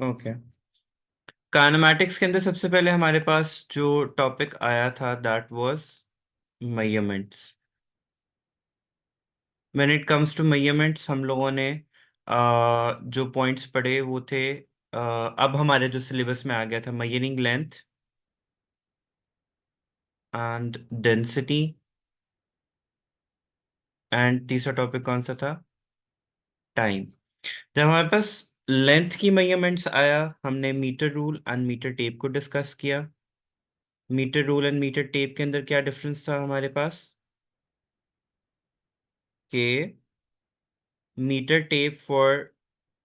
Okay. Kinematics के अंदर सबसे पहले हमारे पास जो टॉपिक आया था that was measurements. When it comes to measurements हम लोगों ने जो पॉइंट्स पढ़े वो थे, अब हमारे जो सिलेबस में आ गया था measuring length and density, and तीसरा टॉपिक कौन सा था? टाइम। जब हमारे पास लेंथ की मेजरमेंट्स आया हमने metre rule and metre tape को डिस्कस किया। Metre rule and metre tape के अंदर क्या डिफरेंस था हमारे पास कि metre tape for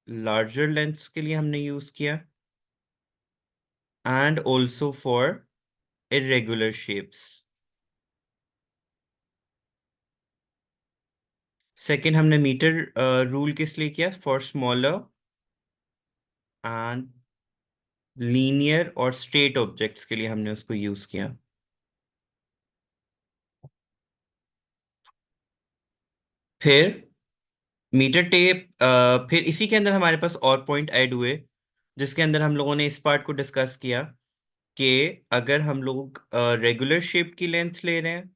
larger lengths के लिए हमने यूज किया and also for irregular shapes. Second हमने मीटर रूल किस लिए किया? फॉर स्मॉलर एंड लीनियर और स्ट्रेट ऑब्जेक्ट्स के लिए हमने उसको यूज किया। फिर मीटर टेप, फिर इसी के अंदर हमारे पास और पॉइंट ऐड हुए जिसके अंदर हम लोगों ने इस पार्ट को डिस्कस किया कि अगर हम लोग रेगुलर शेप की लेंथ ले रहे हैं,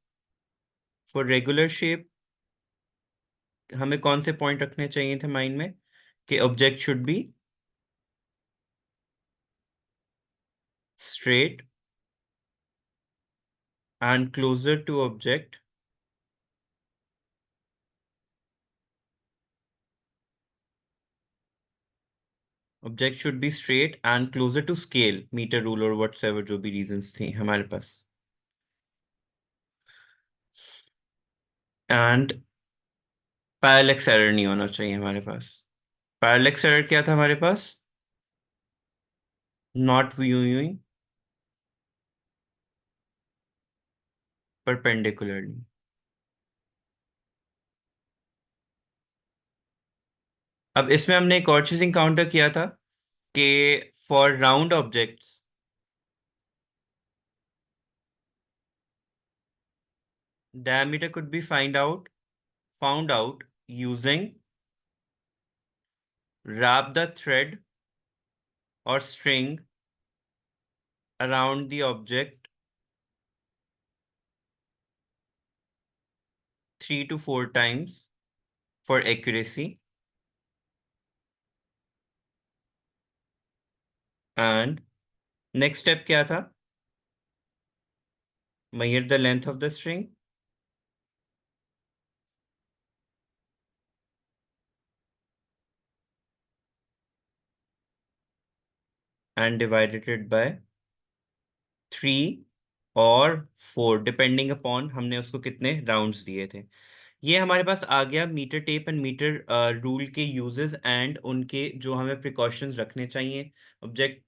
फॉर रेगुलर शेप हमें कौन से पॉइंट रखने चाहिए थे माइंड में कि object should be straight and closer to object, object should be straight and closer to scale, metre rule और व्हाटसएवर जो भी रीजंस थी हमारे पास। एंड पैरेलक्स एरर नहीं होना चाहिए हमारे पास। पैरेलक्स एरर क्या था हमारे पास? Not viewing perpendicularly. अब इसमें हमने एक और चीज इंकाउंटर किया था कि for round objects diameter could be found out using wrap the thread or string around the object 3 to 4 times for accuracy, and next step क्या था? Measure the length of the string and divided it by 3 or 4 depending upon हमने उसको कितने rounds दिए थे। ये हमारे पास आ गया metre tape and metre rule के यूजेस एंड उनके जो हमें प्रिकॉशंस रखने चाहिए। ऑब्जेक्ट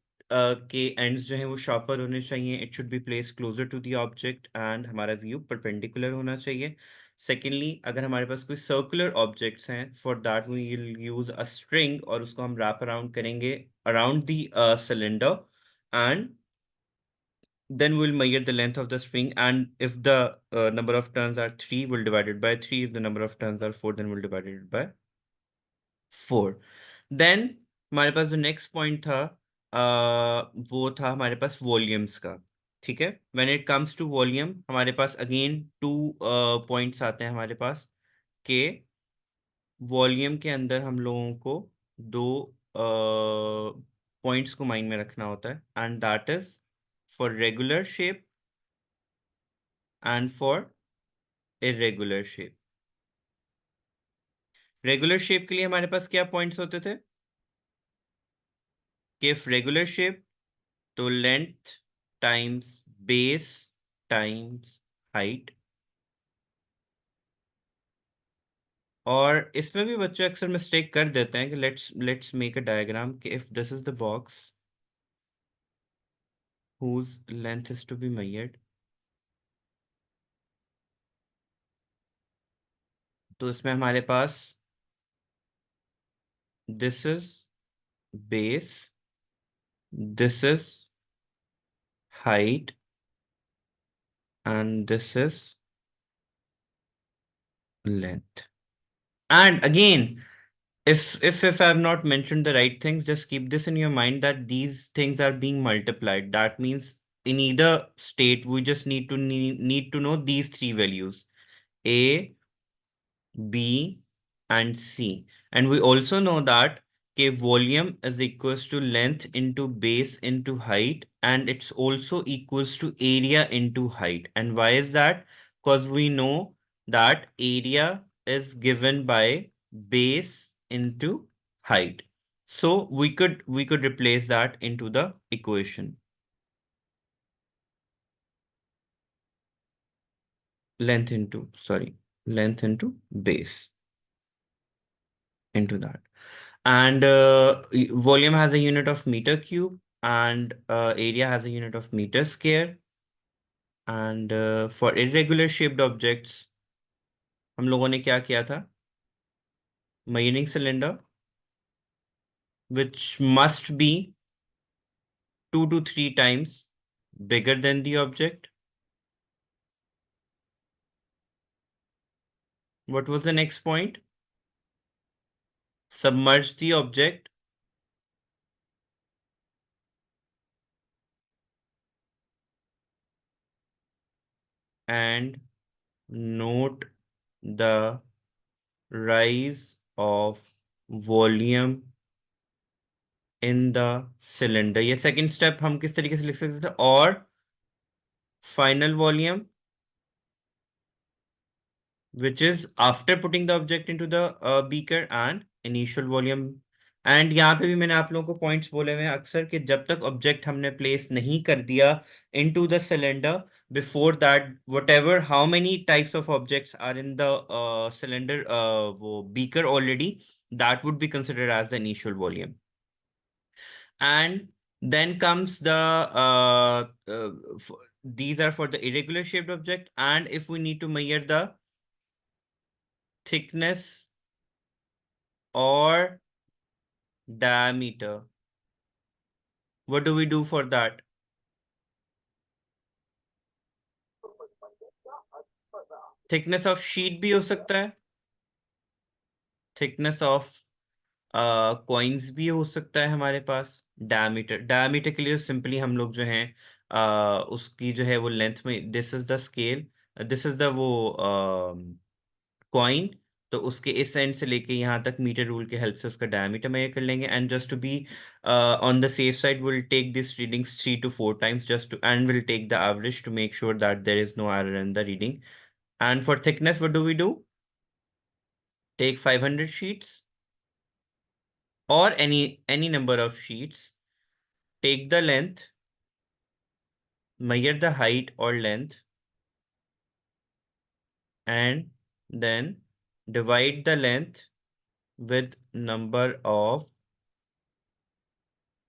के एंड्स जो हैं वो शार्पर होने चाहिए, it should be place closer to the object and हमारा व्यू परपेंडिकुलर होना चाहिए। सेकेंडली अगर हमारे पास कोई सर्कुलर ऑब्जेक्ट्स हैं for that we will use a string और उसको हम रैप अराउंड करेंगे around the cylinder, and then we'll measure the length of the string, and if the number of turns are 3, we'll divide it by 3. If the number of turns are 4, then we'll divide it by 4. Then हमारे पास जो next point था वो था हमारे पास volumes का। ठीक है, when it comes to volume हमारे पास अगेन टू पॉइंट्स आते हैं हमारे पास के वॉल्यूम के अंदर हम लोगों को दो पॉइंट्स को माइंड में रखना होता है, and that is for regular shape and for irregular shape. Regular shape के लिए हमारे पास क्या पॉइंट्स होते थे कि इफ रेगुलर शेप तो length times base times height. और इसमें भी बच्चे अक्सर मिस्टेक कर देते हैं कि लेट्स मेक अ डायग्राम कि if this is the box whose length is to be measured, तो इसमें हमारे पास this is base, this is height and this is length. And again If I've not mentioned the right things, just keep this in your mind that these things are being multiplied. That means in either state, we just need to know these three values: A, B, and C. And we also know that K volume is equals to length into base into height, and it's also equals to area into height. And why is that? Because we know that area is given by base into height. So we could replace that into the equation. Length into base into that. And volume has a unit of meter cube, and area has a unit of meter square. And for irregular shaped objects, हम लोगों ने क्या किया था? Measuring cylinder, which must be 2 to 3 times bigger than the object. What was the next point? Submerge the object and note the rise of volume in the cylinder. ये second step हम किस तरीके से लिख सकते थे? और final volume, which is after putting the object into the beaker, and initial volume. And यहाँ पे भी मैंने आप लोगों को पॉइंट्स बोले हुए हैं अक्सर कि जब तक ऑब्जेक्ट हमने प्लेस नहीं कर दिया into the cylinder, before that whatever how many types of objects are in the cylinder, वो beaker already, that would be considered as the initial volume. And then comes the these are for the irregular shaped object. And if we need to measure the thickness or diameter, what do we do for that? Thickness of sheet भी हो सकता है, thickness of coins भी हो सकता है हमारे पास. Diameter के लिए सिंपली हम लोग जो हैं उसकी जो है वो लेंथ में, this is the scale, this is the वो कॉइन, तो उसके इस एंड से लेके यहाँ तक मीटर रूल के हेल्प से उसका डायमीटर मेजर कर लेंगे. And just to be on the safe side will take this readings 3 to 4 times just to, and will take the average to make sure that there is no error in the reading. And for thickness, what do we do? Take 500 sheets or any number of sheets, take the length, measure the height or length, and then divide the length with number of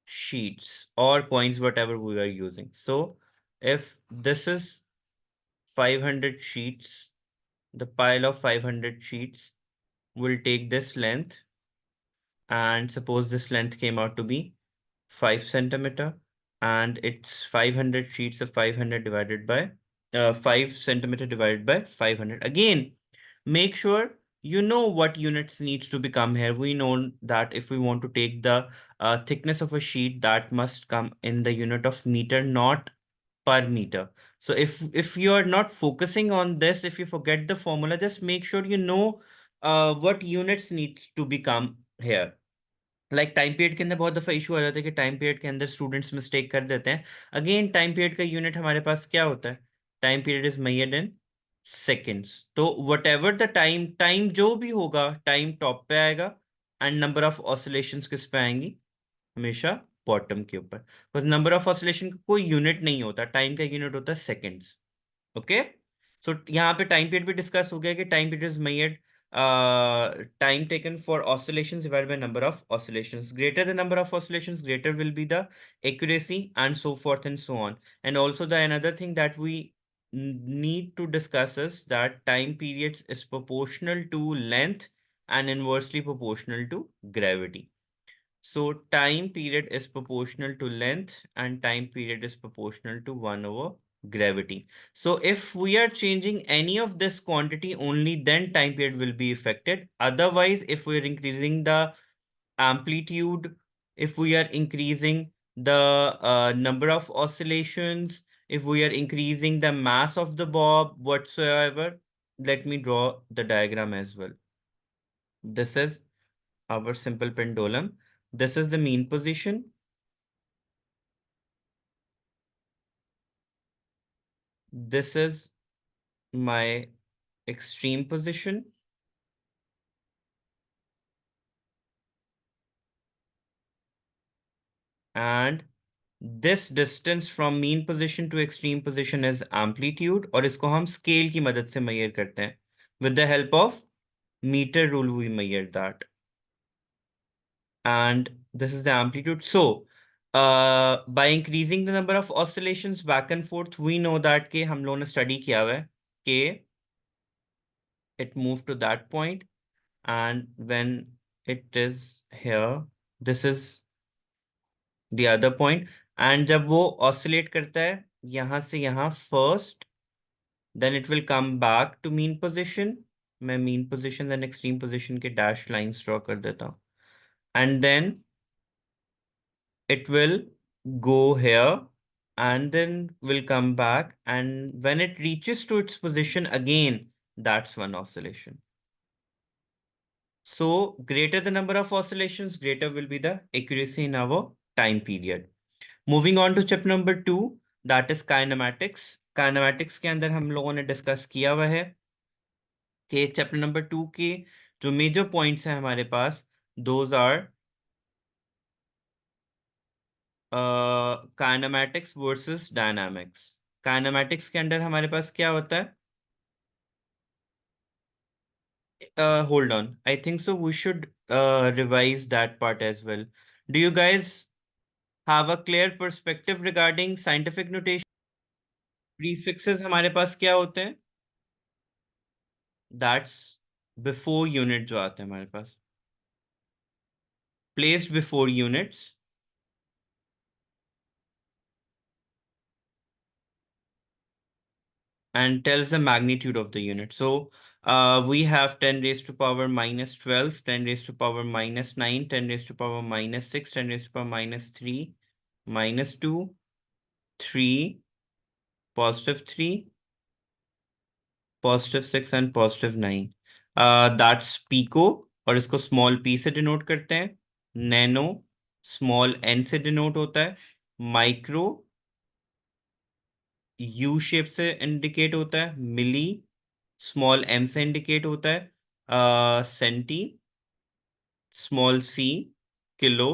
sheets or coins, whatever we are using. So if this is 500 sheets, the pile of 500 sheets will take this length, and suppose this length came out to be 5 centimeter, and it's 500 sheets of 500 divided by 5 centimeter divided by 500. Again, make sure you know what units needs to become here. We know that if we want to take the thickness of a sheet, that must come in the unit of meter, not per meter. So if you are not focusing on this, if you forget the formula, just make sure you know what units needs to become here. Like time period के अंदर बहुत दफ़ा issue आ जाता है कि time period के अंदर students mistake कर देते हैं. अगेन टाइम पीरियड का यूनिट हमारे पास क्या होता है? Time period is measured in seconds. तो whatever the time time जो भी होगा, टाइम टॉप पे आएगा, एंड नंबर ऑफ ऑसिलेशंस किस पे आएंगी? हमेशा बॉटम के ऊपर. बिकॉज नंबर ऑफ ऑसिलेशन का कोई यूनिट नहीं होता, टाइम का यूनिट होता है सेकेंड्स. ओके, सो यहाँ पे टाइम पीरियड भी डिस्कस हो गया कि time period is measured time taken for oscillations divided by number of oscillations. Greater the number of oscillations, greater will be the accuracy, and so forth and so on. And also the another thing that we need to discuss is that time periods is proportional to length and inversely proportional to gravity. So time period is proportional to length and time period is proportional to 1 over gravity. So if we are changing any of this quantity, only then time period will be affected. Otherwise, if we are increasing the amplitude, if we are increasing the number of oscillations, if we are increasing the mass of the bob, whatsoever, let me draw the diagram as well. This is our simple pendulum. This is the mean position. This is my extreme position. And this distance from mean position to extreme position is amplitude, और इसको हम scale की मदद से measure करते हैं. With the help of meter rule we measure that. And this is the amplitude. So by increasing the number of oscillations back and forth, we know that कि हम लोगों ने study किया हुआ है कि it moved to that point, and when it is here, this is the other point, and जब वो oscillate करता है यहाँ से यहाँ first, then it will come back to mean position. मैं mean position and extreme position के dash lines draw कर देता हूँ, and then it will go here and then will come back, and when it reaches to its position again, that's one oscillation. So greater the number of oscillations, greater will be the accuracy in our time period. Moving on to chapter number 2, that is kinematics. Kinematics के अंदर हम लोगों ने discuss किया हुआ है कि chapter number 2 के जो मेजर पॉइंट्स हैं हमारे पास, those are kinematics versus dynamics. Kinematics के अंदर हमारे पास क्या होता है? Hold on, I think so we should revise that part as well. Do you guys have a clear perspective regarding scientific notation? Prefixes हमारे पास क्या होते हैं? That's before unit जो आते हैं हमारे पास, placed before units. And tells the magnitude of the unit. So we have 10 raised to power minus 12, 10 raised to power minus 9, 10 raised to power minus 6, 10 raised to power minus 3, minus 2, 3, positive 3, positive 6 and positive 9. That's pico, और इसको small p से denote करते हैं. Nano, small n से denote होता है. Micro, U shape से indicate होता है. मिली, स्मॉल m से इंडिकेट होता है. Centi, small c, kilo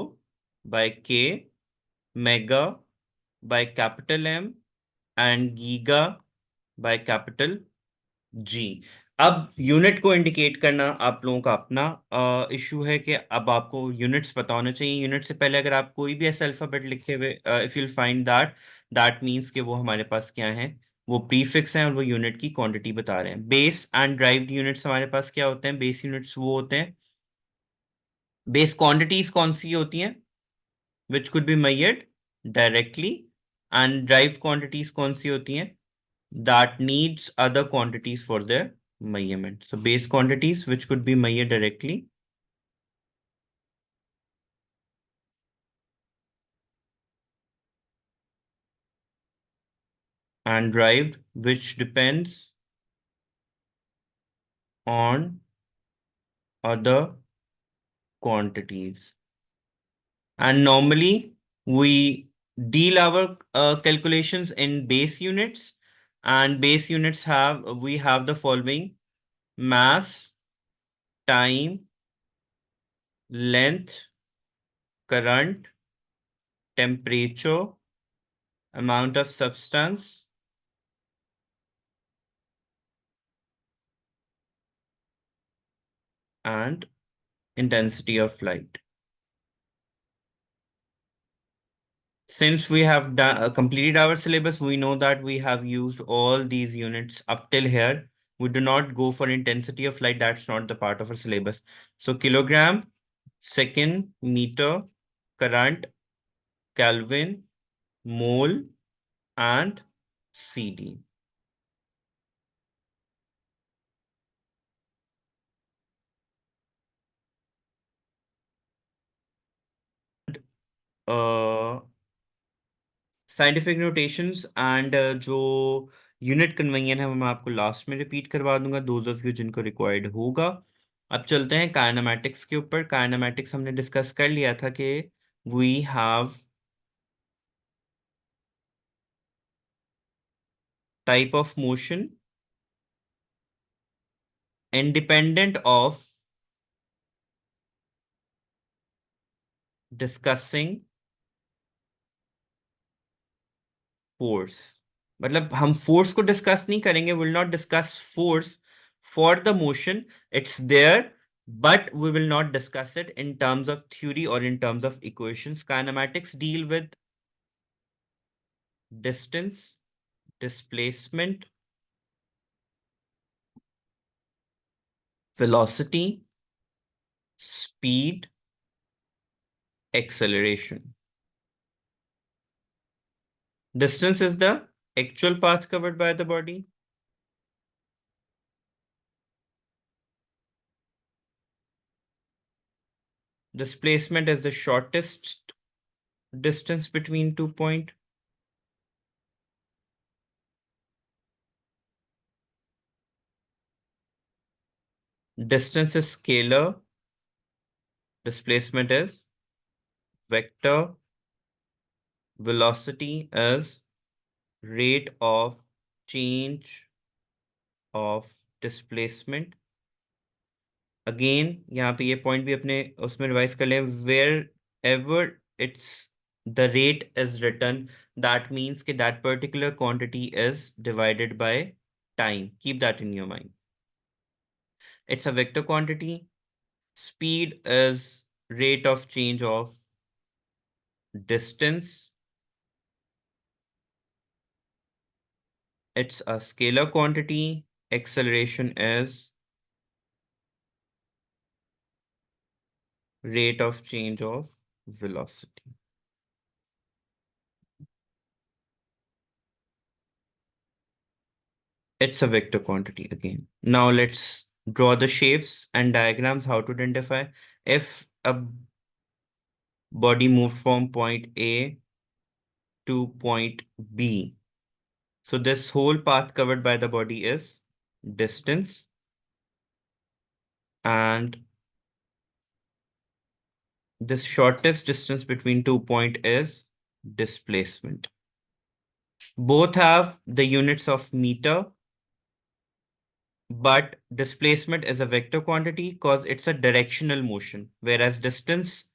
by k, mega by capital M, and giga by capital G. अब यूनिट को इंडिकेट करना आप लोगों का अपना इशू है कि अब आपको यूनिट्स पता होना चाहिए. यूनिट से पहले अगर आप कोई भी ऐसा अल्फाबेट लिखे हुए, if you'll find that, that means कि वो हमारे पास क्या है, वो प्रीफिक्स हैं और वो यूनिट की क्वांटिटी बता रहे हैं. बेस एंड ड्राइव्ड यूनिट्स हमारे पास क्या होते हैं? बेस यूनिट्स वो होते हैं, बेस क्वांटिटीज कौन सी होती हैं, which could be measured directly, and derived quantities कौन सी होती हैं, that needs other quantities for their measurement. So base quantities which could be measured directly, and derived which depends on other quantities. And normally we deal our calculations in base units, and base units we have the following: mass, time, length, current, temperature, amount of substance, and intensity of light. Since we have completed our syllabus, we know that we have used all these units up till here. We do not go for intensity of light. That's not the part of our syllabus. So kilogram, second, meter, current, Kelvin, mole, and CD. Scientific notations and जो unit convention है वो मैं आपको last में repeat करवा दूंगा, those of you जिनको required होगा। अब चलते हैं काइनेमैटिक्स के ऊपर। काइनेमैटिक्स हमने डिस्कस कर लिया था कि we have type of motion independent of discussing force। मतलब हम फोर्स को डिस्कस नहीं करेंगे, will not discuss force for the motion, it's there, but we will not discuss it in terms of theory or in terms of equations. Kinematics deal with distance, displacement, velocity, speed, acceleration. Distance is the actual path covered by the body. Displacement is the shortest distance between 2 points. Distance is scalar, displacement is vector, velocity is rate of change of displacement। Again यहाँ पे ये point भी अपने उसमें revise कर लें, wherever it's the rate is written, that means कि that particular quantity is divided by time, keep that in your mind. It's a vector quantity. Speed is rate of change of distance. It's a scalar quantity. Acceleration is rate of change of velocity. It's a vector quantity again. Now let's draw the shapes and diagrams how to identify. If a body moved from point A to point B, so this whole path covered by the body is distance, and this shortest distance between 2 points is displacement. Both have the units of meter, but displacement is a vector quantity because it's a directional motion, whereas distance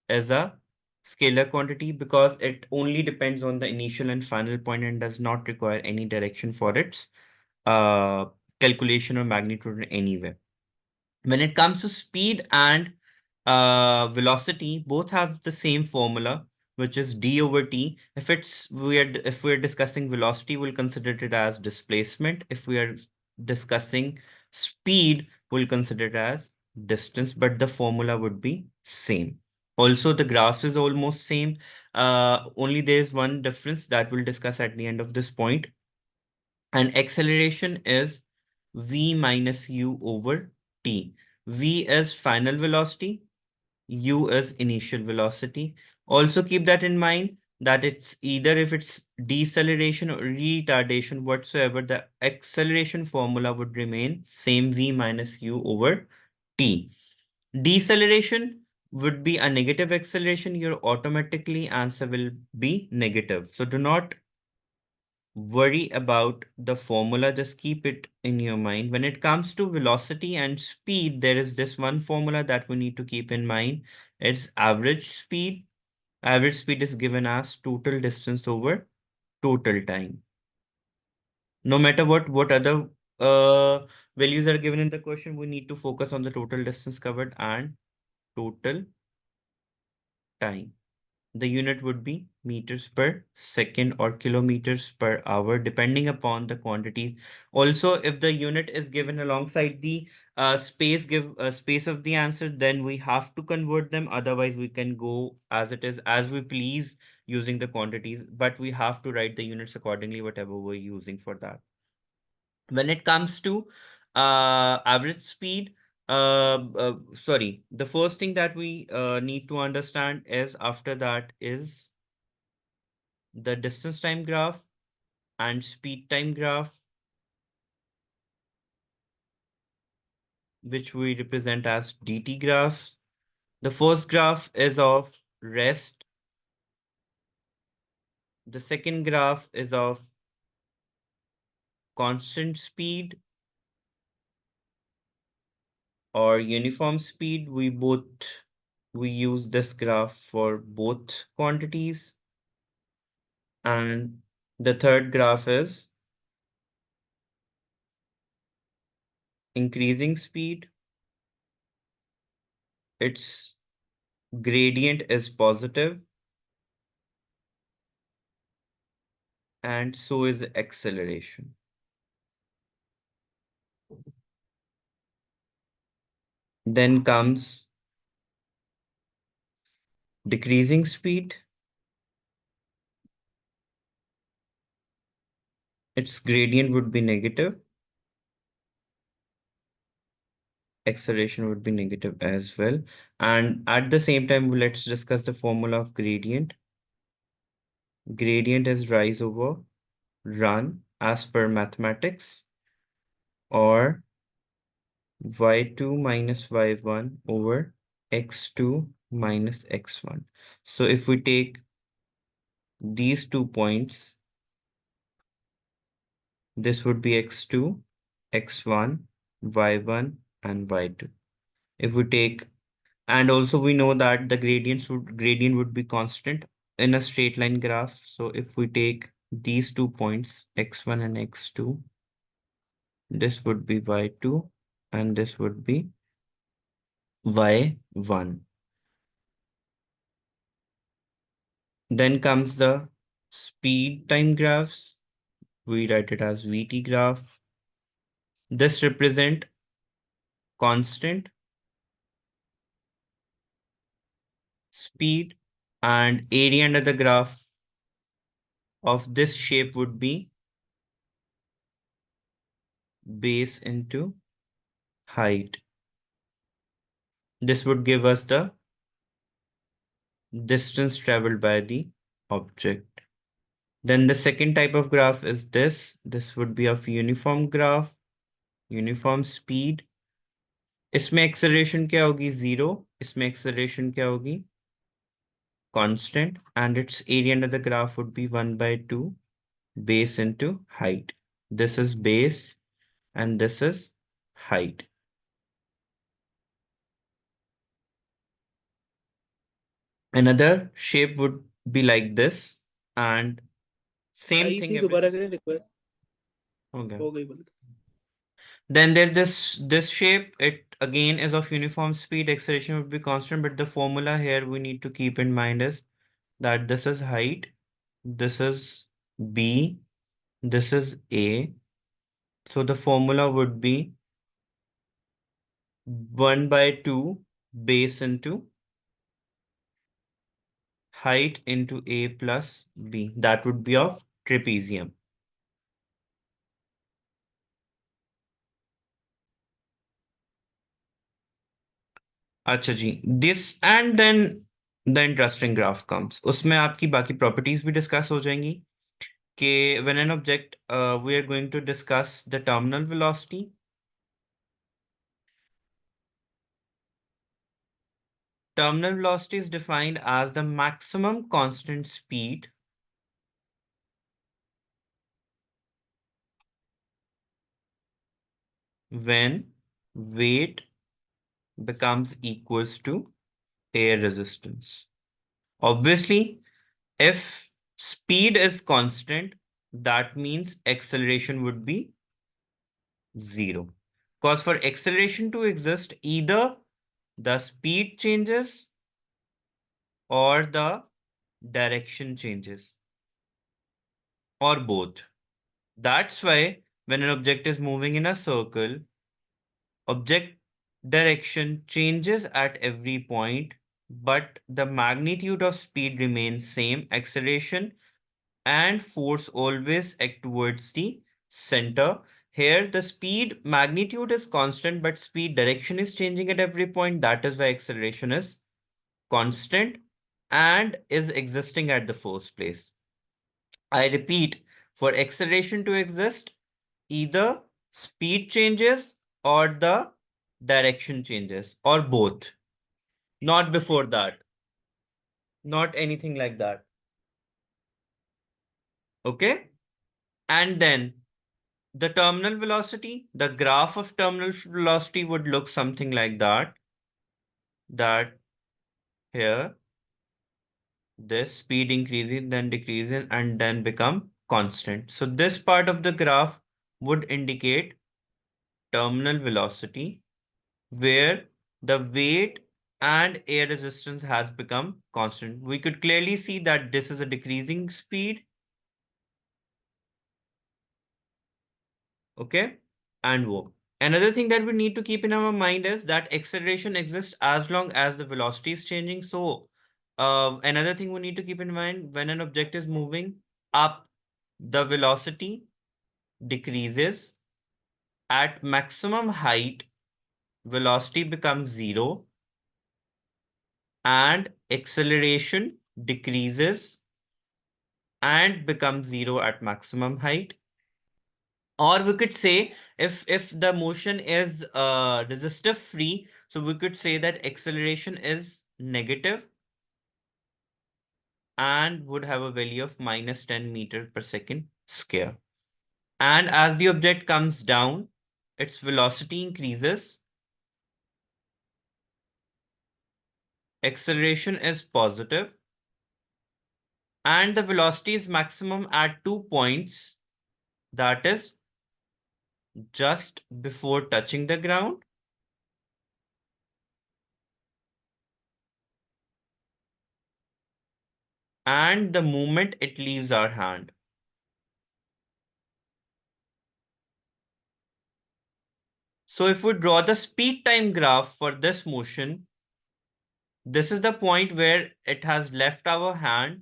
is a scalar quantity because it only depends on the initial and final point and does not require any direction for its uh, calculation or magnitude in any way. When it comes to speed and velocity, both have the same formula, which is d over t. If we're discussing velocity, we'll consider it as displacement. If we are discussing speed, we'll consider it as distance, but the formula would be same. Also, the graphs is almost same. Only there is one difference that we'll discuss at the end of this point. And acceleration is v minus u over t. V is final velocity, u is initial velocity. Also keep that in mind that it's either if it's deceleration or retardation whatsoever, the acceleration formula would remain same, v minus u over t. Deceleration would be a negative acceleration, your automatically answer will be negative. So do not worry about the formula, just keep it in your mind. When it comes to velocity and speed, there is this one formula that we need to keep in mind. It's average speed. Average speed is given as total distance over total time. No matter what other values are given in the question, we need to focus on the total distance covered and total time. The unit would be meters per second or kilometers per hour, depending upon the quantities. Also, if the unit is given alongside the space of the answer, then we have to convert them. Otherwise, we can go as it is, as we please, using the quantities, but we have to write the units accordingly, whatever we're using for that. When it comes to average speed, sorry, the first thing that we need to understand is after that is the distance time graph and speed time graph, which we represent as dt graphs. The first graph is of rest. The second graph is of constant speed or uniform speed. We use this graph for both quantities. And the third graph is increasing speed. Its gradient is positive, and so is acceleration. Then comes decreasing speed. Its gradient would be negative. Acceleration would be negative as well. And at the same time, let's discuss the formula of gradient. Gradient is rise over run as per mathematics, or y2 minus y1 over x2 minus x1. So if we take these 2 points, this would be x2, x1, y1, and y2. If we take, and also we know that the gradient would be constant in a straight line graph. So if we take these 2 points, x1 and x2, this would be y2 and this would be y1. Then comes the speed time graphs. We write it as VT graph. This represent constant speed, and area under the graph of this shape would be base into height. This would give us the distance traveled by the object. Then the second type of graph is this. This would be of uniform graph, uniform speed. इसमें acceleration क्या होगी? 0. इसमें acceleration क्या होगी? Constant. And its area under the graph would be 1 by 2 base into height. This is base and this is height. Another shape would be like this, and same भाई thing इतनी दोबारा करें request okay. हो गई बोले Then there's this shape. It again is of uniform speed. Acceleration would be constant, but the formula here we need to keep in mind is that this is height, this is B, this is A. So the formula would be 1 by 2 base into height into A plus B. That would be of trapezium. अच्छा जी, this and then the interesting graph comes. उसमें आपकी बाकी properties भी discuss हो जाएंगी कि when an object, we are going to discuss the terminal velocity. Terminal velocity is defined as the maximum constant speed when weight becomes equals to air resistance. Obviously, if speed is constant, that means acceleration would be 0. Because for acceleration to exist, either the speed changes or the direction changes, or both. That's why when an object is moving in a circle, object direction changes at every point, but the magnitude of speed remains same. Acceleration and force always act towards the center. Here, the speed magnitude is constant, but speed direction is changing at every point. That is why acceleration is constant and is existing at the first place. I repeat, for acceleration to exist, either speed changes or the direction changes, or both. Not before that. Not anything like that. Okay? And then the terminal velocity, the graph of terminal velocity would look something like that. That here, this speed increasing, then decreasing, and then become constant. So this part of the graph would indicate terminal velocity, where the weight and air resistance has become constant. We could clearly see that this is a decreasing speed, okay? And whoa. Another thing that we need to keep in our mind is that acceleration exists as long as the velocity is changing. So, another thing we need to keep in mind, when an object is moving up, the velocity decreases. At maximum height, velocity becomes zero and acceleration decreases and becomes zero at maximum height. Or we could say, if the motion is resistive free, so we could say that acceleration is negative and would have a value of minus 10 meter per second square. And as the object comes down, its velocity increases, acceleration is positive, and the velocity is maximum at 2 points, that is just before touching the ground and the moment it leaves our hand. So if we draw the speed time graph for this motion, this is the point where it has left our hand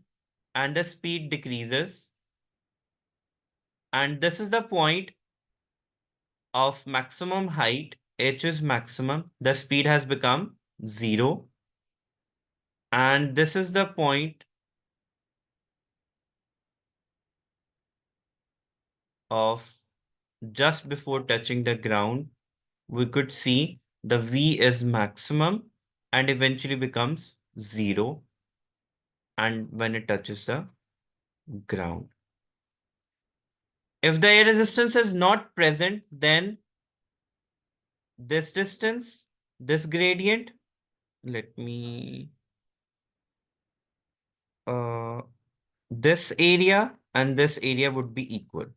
and the speed decreases. And this is the point of maximum height, h is maximum, the speed has become zero. And this is the point of just before touching the ground. We could see the V is maximum and eventually becomes zero and when it touches the ground. If the air resistance is not present, then this distance, this gradient, let me, uh, this area and this area would be equal.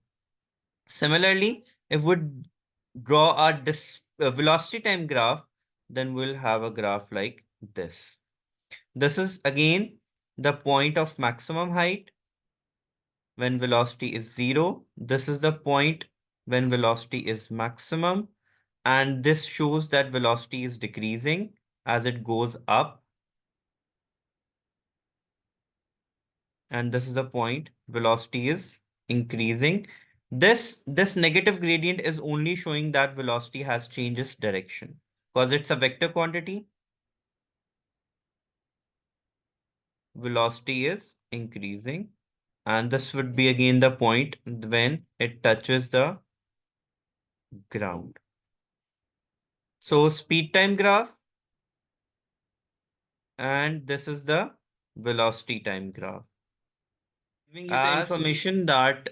Similarly, if we draw a velocity time graph, then we'll have a graph like this. This is again the point of maximum height when velocity is zero. This is the point when velocity is maximum. And this shows that velocity is decreasing as it goes up. And this is the point velocity is increasing. This negative gradient is only showing that velocity has changed its direction because it's a vector quantity. Velocity is increasing. And this would be again the point when it touches the ground. So speed time graph, and this is the velocity time graph. Giving you the information that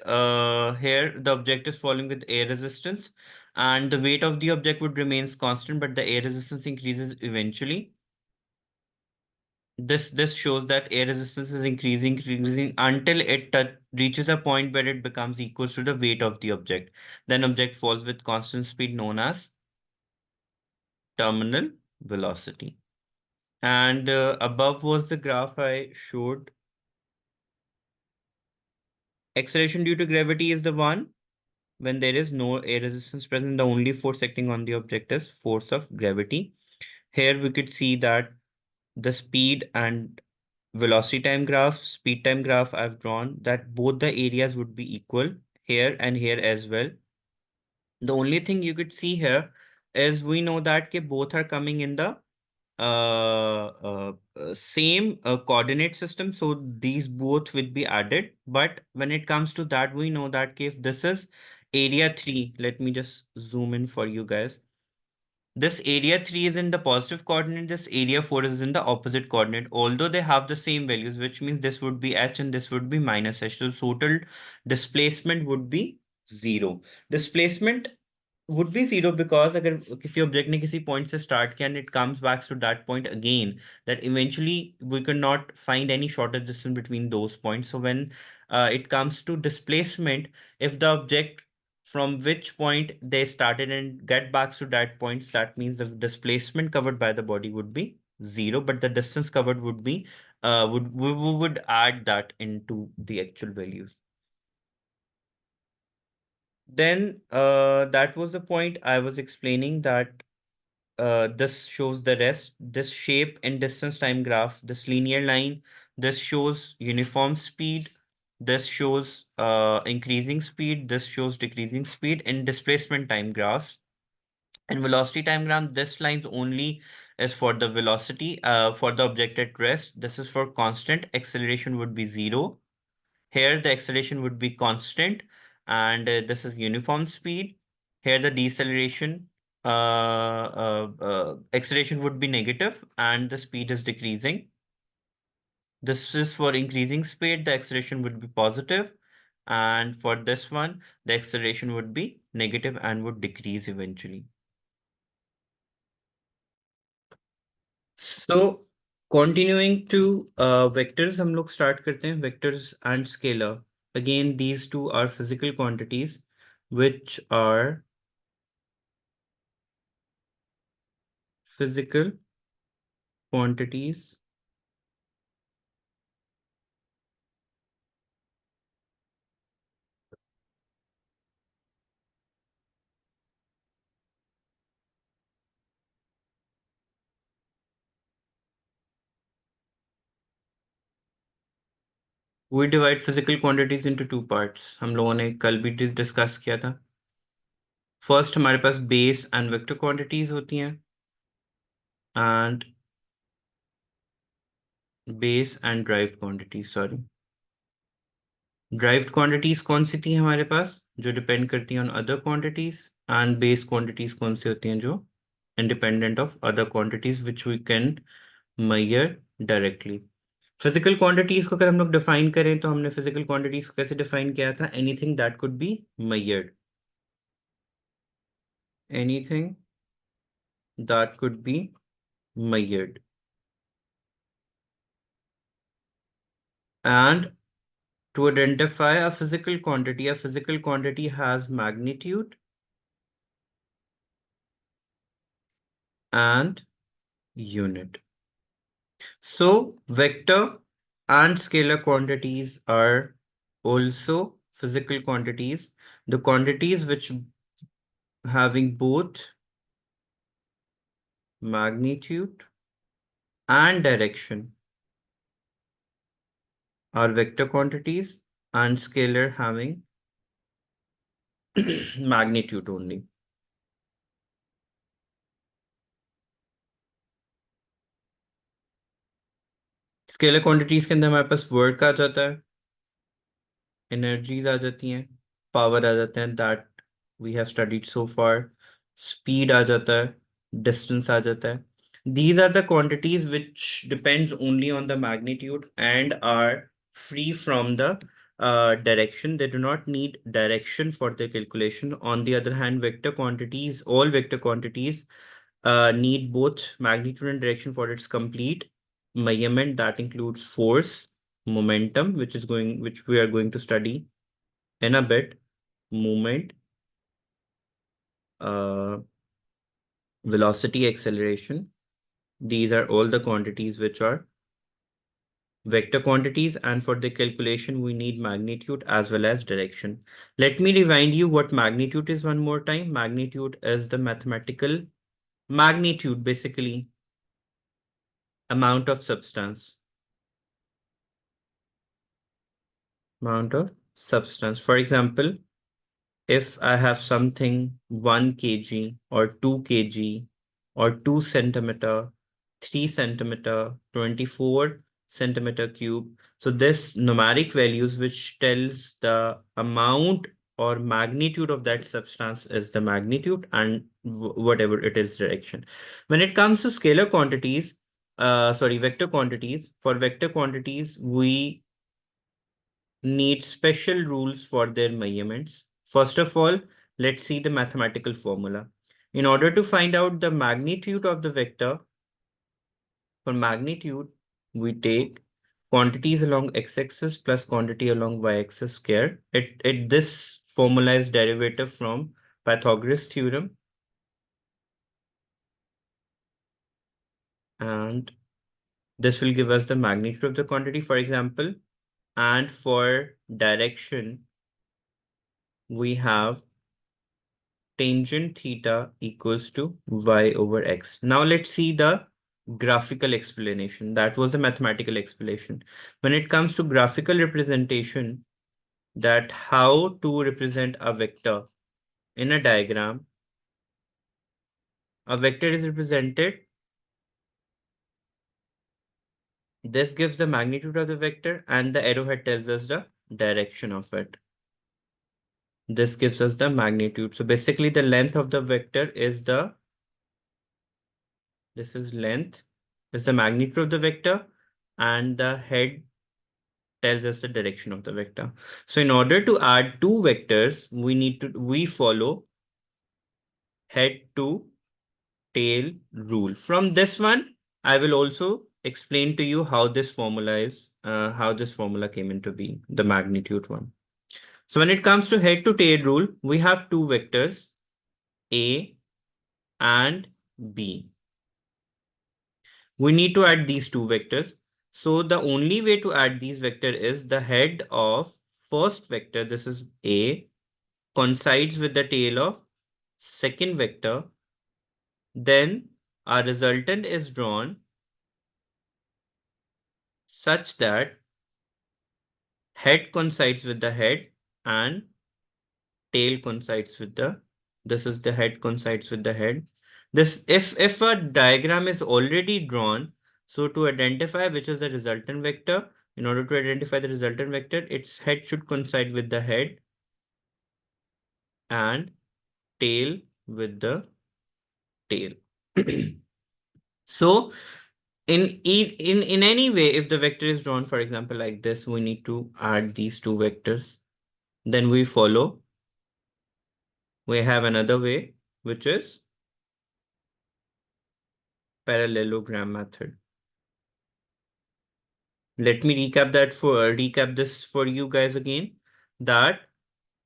here the object is falling with air resistance and the weight of the object would remains constant, but the air resistance increases eventually. This shows that air resistance is increasing until it reaches a point where it becomes equal to the weight of the object. Then object falls with constant speed known as terminal velocity. And above was the graph I showed Acceleration due to gravity is the one when there is no air resistance present. The only force acting on the object is force of gravity. Here we could see that the speed and velocity time graph, speed time graph I've drawn, that both the areas would be equal here and here as well. The only thing you could see here is we know that both are coming in the same coordinate system. So these both will be added. But when it comes to that, we know that if this is area 3, let me just zoom in for you guys. This area 3 is in the positive coordinate, this area 4 is in the opposite coordinate, although they have the same values, which means this would be h and this would be minus h. So total displacement would be 0. Displacement would be 0 because अगर किसी object ने किसी point से start किया and it comes back to that point again, that eventually we could not find any shorter distance between those points. So when it comes to displacement, if the object from which point they started and get back to that points, that means the displacement covered by the body would be 0, but the distance covered would be we would add that into the actual values. Then that was the point I was explaining, that this shows the rest, this shape and distance time graph, this linear line, this shows uniform speed, this shows increasing speed, this shows decreasing speed in displacement time graphs. And velocity time graph, this lines only is for the velocity for the object at rest. This is for constant. Acceleration would be 0. Here the acceleration would be constant, and this is uniform speed. Here the deceleration, acceleration would be negative and the speed is decreasing. This is for increasing speed, the acceleration would be positive, and for this one, the acceleration would be negative and would decrease eventually. So continuing to vectors, हम लोग start करते हैं vectors and scalar. Again, these two are physical quantities, which are physical quantities we divide physical quantities into two parts. हम लोगों ने कल भी discuss किया था. First हमारे पास base and vector quantities होती हैं, and base and derived quantities, sorry. Derived quantities कौन सी थी हमारे पास, जो डिपेंड करती हैं on other quantities, and base quantities कौन सी होती हैं जो independent of other quantities which we can measure directly. Physical quantities को अगर हम लोग define करें तो हमने physical quantities को कैसे define किया था? Anything that could be measured. Anything that could be measured. And to identify a physical quantity has magnitude and unit. So vector and scalar quantities are also physical quantities. The quantities which having both magnitude and direction are vector quantities, and scalar having magnitude only. Scalar quantities के अंदर हमारे पास work आ जाता है, energies आ जाती हैं, power आ जाते हैं, that we have studied so far, speed आ जाता है, डिस्टेंस आ जाता है. These are the quantities which depends only on the magnitude and are free from the direction. They do not need direction for the calculation. On the other hand, vector quantities, all vector quantities need both magnitude and direction for its complete measurement. That includes force, momentum, which we are going to study in a bit, movement, uh, velocity, acceleration. These are all the quantities which are vector quantities, and for the calculation we need magnitude as well as direction. Let me remind you what magnitude is one more time. Magnitude is the mathematical magnitude, basically amount of substance. Amount of substance. For example, if I have something 1 kg or 2 kg or 2 centimeter, 3 centimeter, 24 centimeter cube. So this numeric values which tells the amount or magnitude of that substance is the magnitude, and whatever it is direction. When it comes to scalar quantities, vector quantities, for vector quantities, we need special rules for their measurements. First of all, let's see the mathematical formula. In order to find out the magnitude of the vector, for magnitude, we take quantities along x-axis plus quantity along y-axis square. This formula is derivative from Pythagoras theorem, and this will give us the magnitude of the quantity, for example. And for direction, we have tangent theta equals to y over x. Now let's see the graphical explanation. That was the mathematical explanation. When it comes to graphical representation, that how to represent a vector in a diagram, a vector is represented. This gives the magnitude of the vector, and the arrowhead tells us the direction of it. This gives us the magnitude. So basically the length of the vector is this is length, is the magnitude of the vector, and the head tells us the direction of the vector. So in order to add two vectors, we follow head to tail rule. From this one, I will also explain to you how this formula came into being, the magnitude one. So when it comes to head to tail rule, we have two vectors, A and B. We need to add these two vectors. So the only way to add these vectors is the head of first vector, this is A, coincides with the tail of second vector. Then a resultant is drawn such that head coincides with the head and tail coincides with the, this is the head coincides with the head. This, if a diagram is already drawn, so to identify which is the resultant vector, in order to identify the resultant vector, its head should coincide with the head and tail with the tail. So in any way, if the vector is drawn, for example, like this, we need to add these two vectors. Then we have another way, which is parallelogram method. Let me recap this for you guys again, that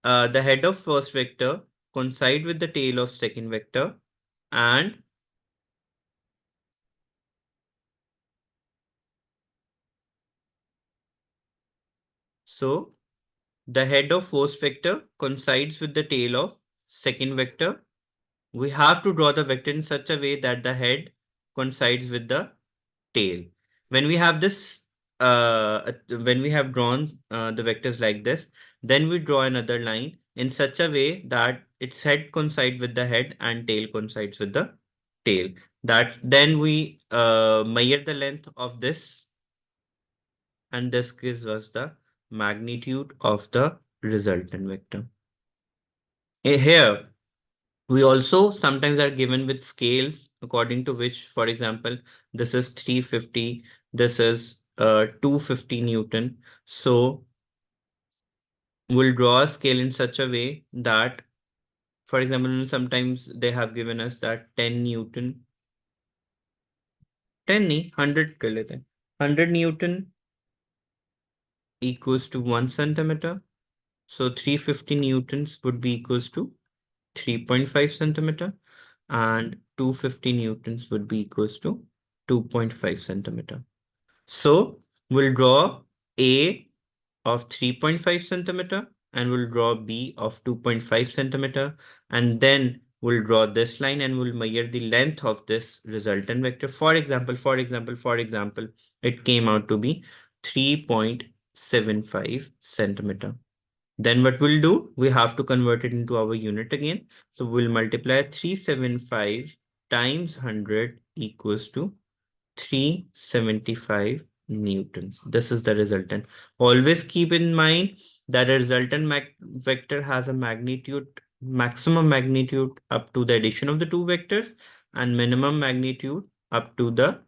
the head of first vector coincide with the tail of second vector, and so the head of first vector coincides with the tail of second vector. We have to draw the vector in such a way that the head coincides with the tail. When we have this, when we have drawn the vectors like this, then we draw another line in such a way that its head coincides with the head and tail coincides with the tail. That then we measure the length of this, and this gives us the magnitude of the resultant vector. Here, we also sometimes are given with scales according to which, for example, this is 350, this is 250 Newton. So we'll draw a scale in such a way that, for example, sometimes they have given us that 10 Newton, 10 नहीं, 100 कर लेते हैं. 100 Newton equals to 1 centimeter. So 350 Newtons would be equals to 3.5 centimeter, and 250 Newtons would be equals to 2.5 centimeter. So We'll draw A of 3.5 centimeter and we'll draw B of 2.5 centimeter, and then we'll draw this line and we'll measure the length of this resultant vector. For example, it came out to be 3.75 centimeter. Then what we'll do, we have to convert it into our unit again. So we'll multiply 375 times 100 equals to 375 newtons. This is the resultant. Always keep in mind that a resultant vector has a maximum magnitude up to the addition of the two vectors and minimum magnitude up to the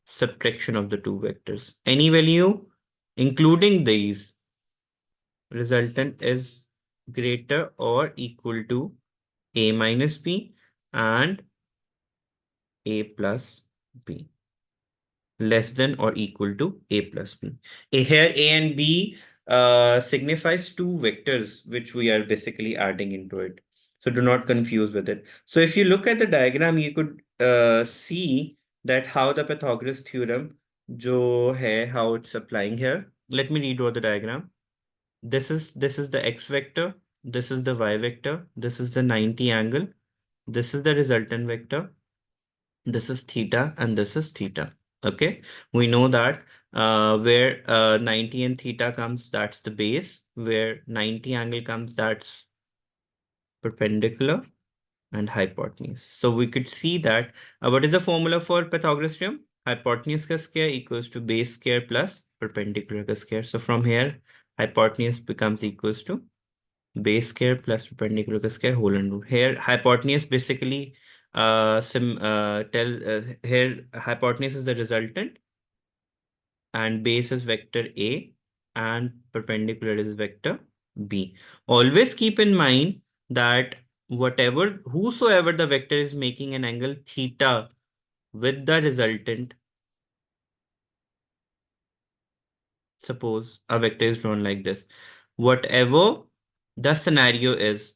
subtraction of the two vectors. Any value, including these, resultant is greater or equal to a minus b and a plus b, less than or equal to a plus b. Here a and b signifies two vectors which we are basically adding into it. So do not confuse with it. So if you look at the diagram, you could see that how the Pythagoras theorem jo hai, how it's applying here. Let me redraw the diagram. This is the x vector, this is the y vector, this is the 90 angle, this is the resultant vector, this is theta, and this is theta. Okay, we know that where 90 and theta comes, that's the base. Where 90 angle comes, that's perpendicular and hypotenuse. So we could see that what is the formula for Pythagoras theorem? Hypotenuse ka square equals to base square plus perpendicular ka square. So from here, hypotenuse becomes equals to base square plus perpendicular ka square whole under root. Here hypotenuse basically here hypotenuse is the resultant and base is vector A and perpendicular is vector B. Always keep in mind that whosoever the vector is making an angle theta with the resultant, suppose a vector is drawn like this, whatever the scenario is,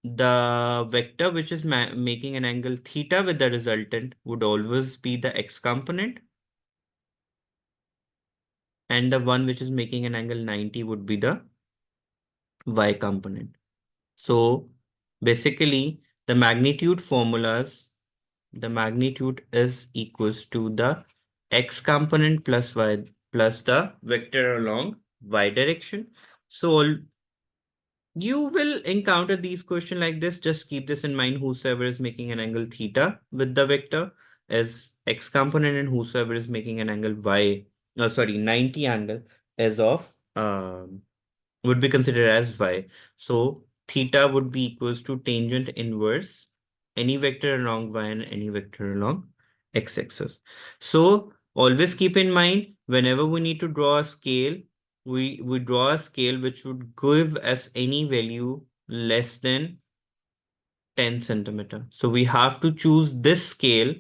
the vector which is making an angle theta with the resultant would always be the x component, and the one which is making an angle 90 would be the y component. So basically the magnitude formulas, the magnitude is equals to the x component plus y plus the vector along y direction. So you will encounter these questions like this. Just keep this in mind. Whosoever is making an angle theta with the vector is x component, and whosoever is making an angle y, no, sorry, 90 angle is of would be considered as y. So theta would be equals to tangent inverse any vector along y and any vector along x-axis. So always keep in mind whenever we need to draw a scale, we draw a scale which would give us any value less than 10 centimeter. So we have to choose this scale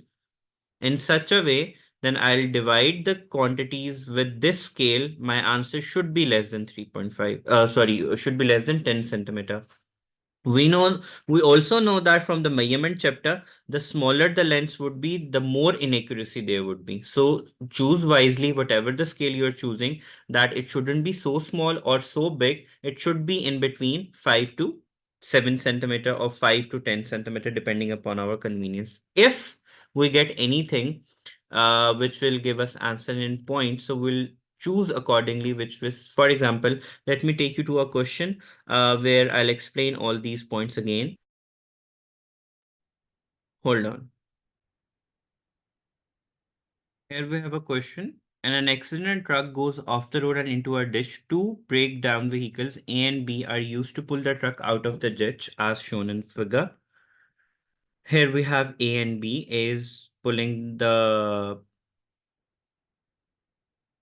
in such a way, then I'll divide the quantities with this scale. My answer should be less than 3.5. Should be less than 10 centimeter. We also know that from the measurement chapter, the smaller the lens would be, the more inaccuracy there would be. So choose wisely whatever the scale you're choosing, that it shouldn't be so small or so big. It should be in between 5 to 7 centimeter or 5 to 10 centimeter, depending upon our convenience. If we get anything which will give us answer in points, so we'll choose accordingly, which was, for example, let me take you to a question where I'll explain all these points again. Hold on. Here we have a question. And an accident truck goes off the road and into a ditch. Two breakdown vehicles A and B are used to pull the truck out of the ditch as shown in figure. Here we have A and B. A is pulling the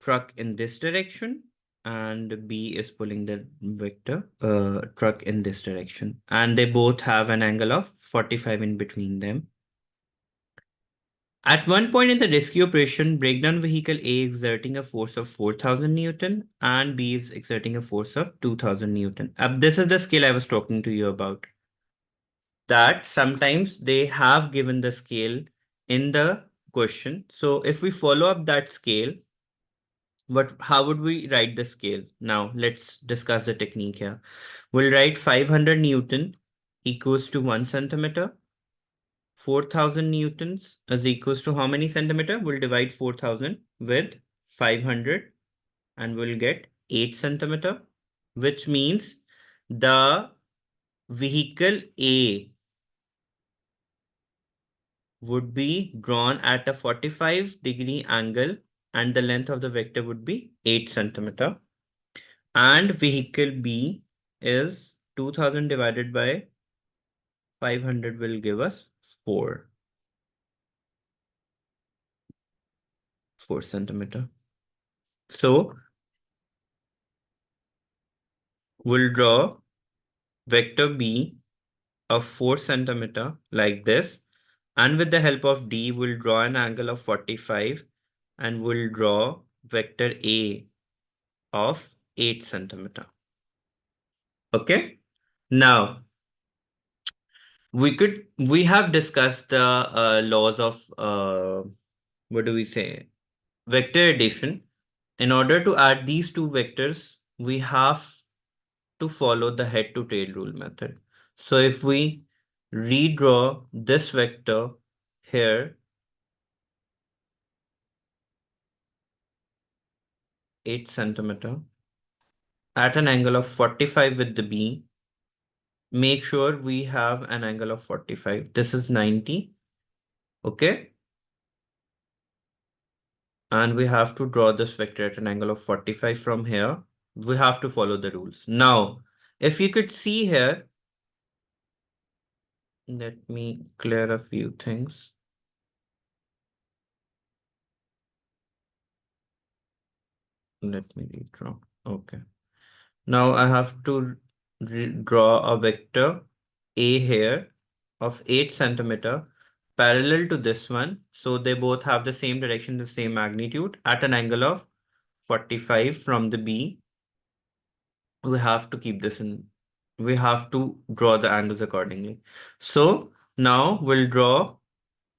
truck in this direction and B is pulling the vector truck in this direction. And they both have an angle of 45 in between them. At one point in the rescue operation, breakdown vehicle A exerting a force of 4,000 Newton and B is exerting a force of 2,000 Newton. This is the scale I was talking to you about. That sometimes they have given the scale in the question. So if we follow up that scale, How would we write the scale? Now let's discuss the technique here. We'll write 500 Newton equals to 1 centimeter. 4,000 newtons is equals to how many centimeter? We'll divide 4,000 with 500 and we'll get 8 centimeter, which means the vehicle A would be drawn at a 45-degree angle and the length of the vector would be 8 centimeter. And vehicle B is 2000 divided by 500 will give us 4 centimeter. So we'll draw vector B of 4 centimeter like this. And with the help of D, we'll draw an angle of 45 and we'll draw vector A of 8 centimeter. Okay. Now, we have discussed the laws of, what do we say? Vector addition. In order to add these two vectors, we have to follow the head to tail rule method. So if we redraw this vector here, 8 centimeter, at an angle of 45 with the beam, make sure we have an angle of 45. This is 90. Okay. And we have to draw this vector at an angle of 45 from here. We have to follow the rules. Now, if you could see here, let me clear a few things. Let me redraw. Okay. Now I have to draw a vector A here of 8 centimeter parallel to this one. So they both have the same direction, the same magnitude at an angle of 45 from the B. We have to keep this in, we have to draw the angles accordingly. So now we'll draw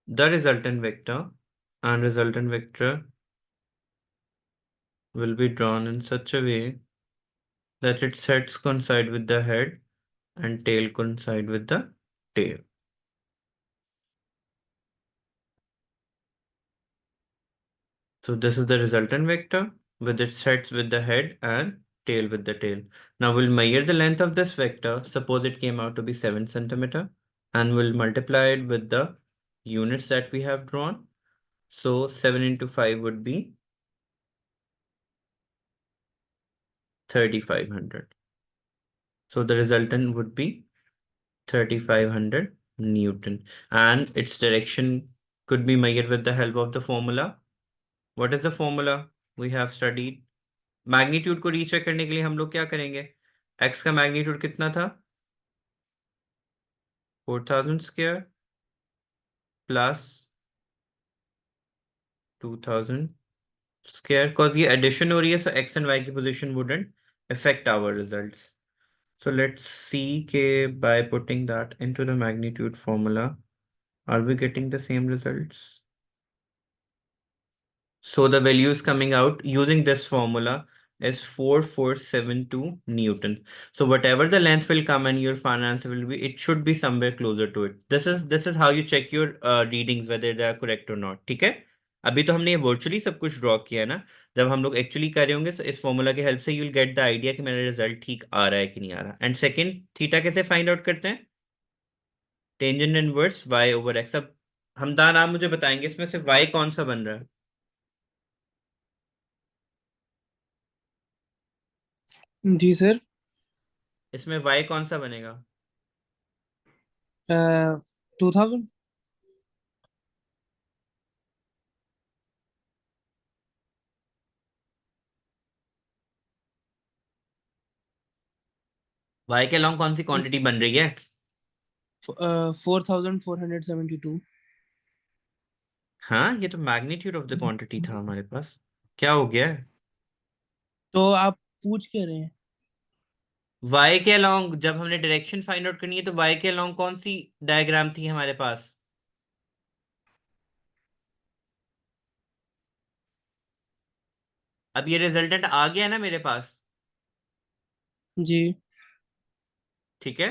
the resultant vector, and resultant vector will be drawn in such a way that its heads coincide with the head and tail coincide with the tail. So this is the resultant vector with its heads with the head and tail with the tail. Now we'll measure the length of this vector. Suppose it came out to be 7 centimeter, and we'll multiply it with the units that we have drawn. So 7 into 5 would be 3,500. So the resultant would be 3,500 Newton, and its direction could be measured with the help of the formula. What is the formula we have studied? Magnitude को recheck करने के लिए हम लोग क्या करेंगे? x का magnitude कितना था? 4,000 स्क्वायर प्लस 2,000 स्क्वायर, बिकॉज ये एडिशन हो रही है, सो x एंड y की position wouldn't affect our results. So let's see by putting that into the magnitude formula, are we getting the same results? So the values coming out using this formula is 4,472 Newton. So whatever the length will come and your final answer will be, it should be somewhere closer to it. This is how you check your readings whether they are correct or not. ठीक है? अभी तो हमने virtually सब कुछ draw किया है ना, जब हम लोग एक्चुअली कर रहे होंगे तो इस फॉर्मूला की हेल्प से you will get the idea कि मेरा रिजल्ट ठीक आ रहा है कि नहीं आ रहा. एंड सेकंड, थीटा कैसे फाइंड आउट करते हैं? Tangent inverse y over x. अब हमदान आप मुझे बताएंगे इसमें से y कौन सा बन रहा है? जी सर. इसमें y कौन सा बनेगा? 2000. y के अलॉन्ग कौन सी क्वांटिटी बन रही है? 4472. हाँ, ये तो मैग्नीट्यूड ऑफ द क्वांटिटी था हमारे पास. क्या हो गया है? तो आप पूछ क्या रहे हैं? y के अलॉन्ग जब हमने डायरेक्शन फाइंड आउट करनी है तो y के अलॉन्ग कौन सी डायग्राम थी हमारे पास? अब ये रिजल्टेंट आ गया ना मेरे पास, जी। ठीक है।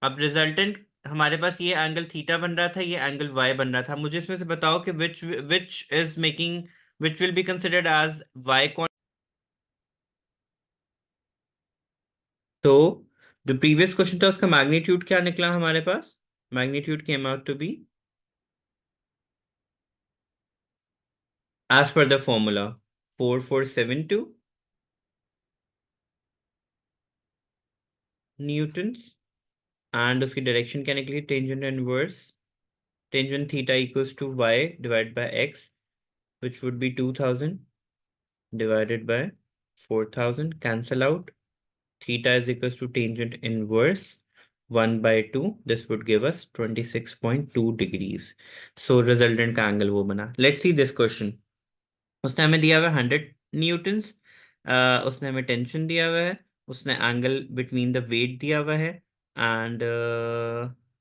अब रिजल्टेंट हमारे पास ये एंगल थीटा बन रहा था, ये एंगल वाई बन रहा था। मुझे इसमें से बताओ कि which is making, which will be considered as Y. तो जो प्रीवियस क्वेश्चन था उसका मैग्नीट्यूड क्या निकला हमारे पास? Magnitude came out to be as per the formula 4472 newtons, and उसकी डायरेक्शन क्या निकली? Tangent inverse tangent theta equals to Y divide by X, which would be 2000 divided by 4000, cancel out. Theta is equals to tangent inverse 1 by 2. This would give us 26.2 degrees. So resultant का angle वो बना। Let's see this question. उसने हमें दिया हुआ है 100 Newton's, उसने हमें टेंशन दिया हुआ है, उसने एंगल बिटवीन द वेट दिया हुआ है, एंड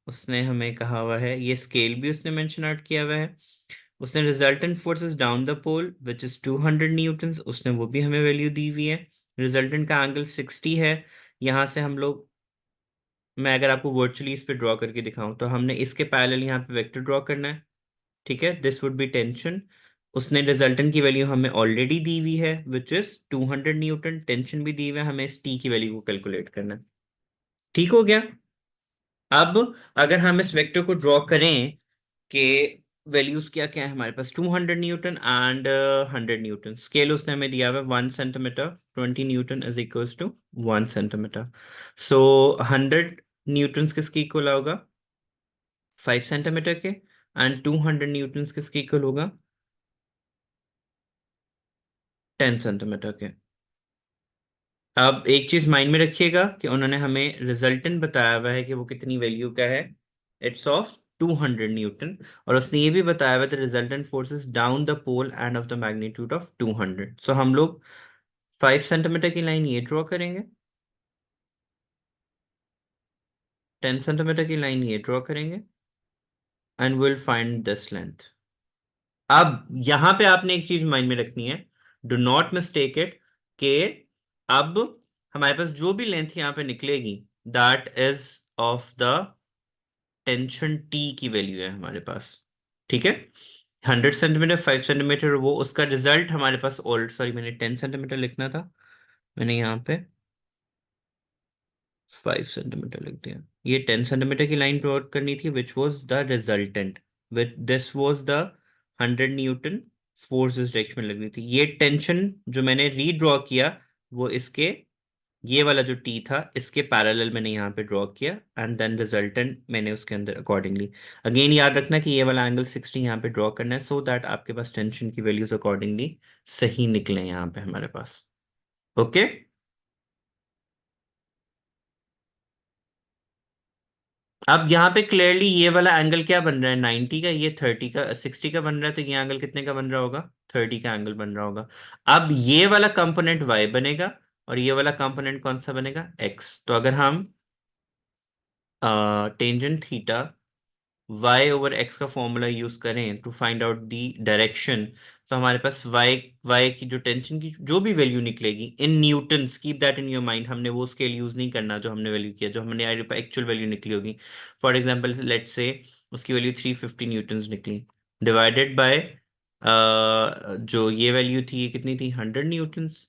उसने हमें कहा हुआ है, ये स्केल भी उसने मेंशन आउट किया हुआ है। उसने resultant forces down the pole which is 200 newtons, उसने वो भी हमें वैल्यू दी हुई है। रिजल्टेंट का एंगल 60 है। यहाँ से हम लोग, मैं अगर आपको वर्चुअली इस पे ड्रॉ करके दिखाऊं तो हमने इसके पैरेलल यहाँ पे वेक्टर ड्रॉ करना है, ठीक है। This would be tension. उसने रिजल्टेंट की वैल्यू हमें ऑलरेडी दी हुई है विच इज 200 न्यूटन, टेंशन भी दी हुई है, हमें इस टी की वैल्यू को कैलकुलेट करना है। ठीक हो गया। अब अगर हम इस वेक्टर को ड्रॉ करें कि वैल्यूज क्या क्या है हमारे पास, 200 न्यूटन एंड 100 न्यूटन, स्केल उसने हमें दिया हुआ है 1 centimetre, 20 newton is equals to 1 centimetre. So 100 newton किसकी इक्वल होगा? 5 सेंटीमीटर के। एंड 200 न्यूटन किसकी इक्वल होगा? 10 सेंटीमीटर के। अब एक चीज माइंड में रखिएगा कि उन्होंने हमें रिजल्टेंट बताया हुआ है कि वो कितनी वैल्यू का है, इट्स ऑफ 200 न्यूटन, और उसने ये भी बताया हुआ है resultant forces down the pole and of the magnitude of 200। So हम लोग 5 सेंटीमीटर की लाइन ये ड्रॉ करेंगे, 10 सेंटीमीटर की लाइन ये ड्रॉ करेंगे, and will find this length. अब यहां पे आपने एक चीज माइंड में रखनी है, डू नॉट मिस्टेक इट, कि अब हमारे पास जो भी लेंथ यहाँ पे निकलेगी that is of the tension T की वैल्यू है हमारे पास, ठीक है। 100 सेंटीमीटर, 5 सेंटीमीटर, वो उसका रिजल्ट हमारे पास ऑल, सॉरी मैंने 10 सेंटीमीटर लिखना था, मैंने यहाँ पे 5 सेंटीमीटर लिख दिया। ये 10 सेंटीमीटर की लाइन ड्रॉ करनी थी which was the resultant, with this was the 100 Newton force इस डायरेक्शन में लगनी थी। ये टेंशन जो मैंने रीड्रॉ किया वो इसके, ये वाला जो टी था इसके पैरेलल मैंने यहाँ पे ड्रॉ किया, एंड देन रिजल्टेंट मैंने उसके अंदर अकॉर्डिंगली, अगेन याद रखना कि ये वाला एंगल 60 यहाँ पे ड्रॉ करना है सो दैट आपके पास टेंशन की वैल्यूज अकॉर्डिंगली सही निकले यहाँ पे हमारे पास। ओके। अब यहाँ पे क्लियरली ये वाला एंगल क्या बन रहा है? 90 का, ये 30 का, 60 का बन रहा है, तो ये एंगल कितने का बन रहा होगा? 30 का एंगल बन रहा होगा। अब ये वाला कंपोनेंट y बनेगा और ये वाला कंपोनेंट कौन सा बनेगा? x। तो अगर हम tangent theta y over x का फॉर्मूला यूज करें to find out the direction, तो हमारे पास y की जो टेंशन की जो भी वैल्यू निकलेगी in newtons, keep that in your mind, हमने वो स्केल यूज नहीं करना जो हमने वैल्यू किया, जो हमने एक्चुअल वैल्यू निकली होगी। फॉर एग्जांपल लेट्स से उसकी वैल्यू 350 न्यूटन्स निकली, डिवाइडेड बाय जो ये वैल्यू थी, ये कितनी थी? 100 न्यूटन्स।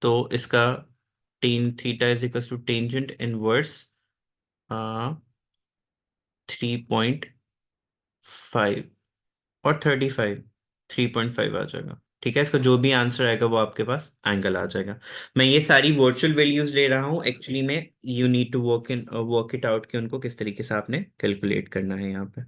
तो इसका tan theta is equal to tangent inverse 3.5 और 35, 3.5 आ जाएगा, ठीक है। इसका जो भी आंसर आएगा वो आपके पास एंगल आ जाएगा। मैं ये सारी वर्चुअल वैल्यूज ले रहा हूँ, एक्चुअली में you need to work it out कि उनको किस तरीके से आपने कैलकुलेट करना है यहाँ पे।